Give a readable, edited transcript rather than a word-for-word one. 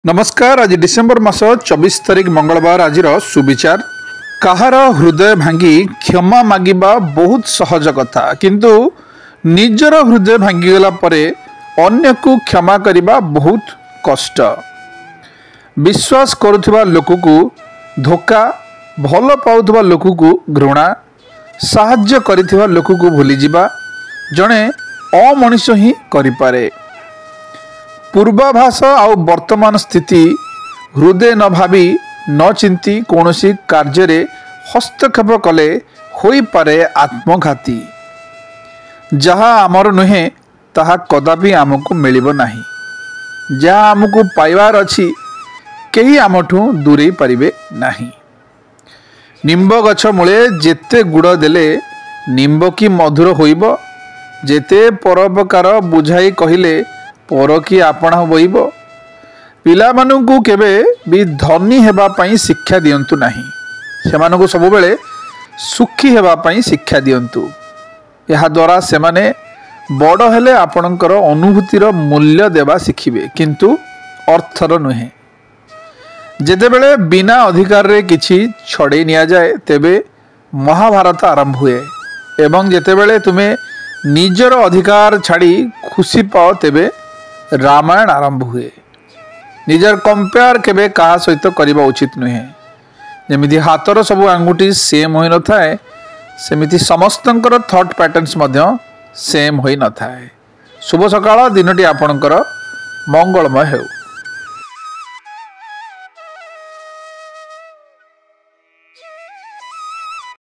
नमस्कार। आज डिसेम्बर मास 24 तारिख मंगलवार। आज सुविचार कहार हृदय भांगी क्षमा मागिबा बहुत सहज कथा, किंतु निजर हृदय भांगीगला परे अन्य को क्षमा करिबा बहुत कष्ट। विश्वास करुवा लोक को धोखा, भल पाउथबा लोक को घृणा, साहाय्य करिथिबा लोक को भूली जिबा जणे अमनिष ही करिपारे। पूर्वाभास आउ वर्तमान स्थिति हृदय न भावी न चिंती कौनसी कार्य हस्तक्षेप कले होई पारे आत्मघाती। जहाँ आमर नुहे ताहा कदापि आमको मिलिबो नाही। जहाँ आमको पाइबार अछि केही आमठू दूरे पारिबे नाही। निंब गछ मूले जेते गुड़ देले निंब की मधुर होइबो, जेते परोपकार बुझाई कहिले पर कि आपणा बोइब। पिला मानू केबे भी धनी हेबा पई शिक्षा दियंतु नाही, सेमानकु सब बेले सुखी हेबा पई शिक्षा दियंतु। यहा द्वारा सेमाने बड़ हेले आपणकर अनुभूतिर मूल्य देबा शिखिबे, किंतु अर्थर नुहे। जेते बेले बिना अधिकार रे किछि छड़े निया जाए तेबे महाभारत आरंभ हुए, एवं जेते बेले तुमे निजर अधिकार छाड़ी खुशी पाओ तेबे रामायण आरंभ हुए। निजर कंपेयर केबे कहा सहित करबा उचित नुहे। जेमिति हाथर सब आंगुठी सेम होई न थाए, सेमिति समस्तंकर थॉट पैटर्न्स मध्य सेम होई न थाए। शुभ सकाळ, दिनटी आपणकर मंगलमय हेउ।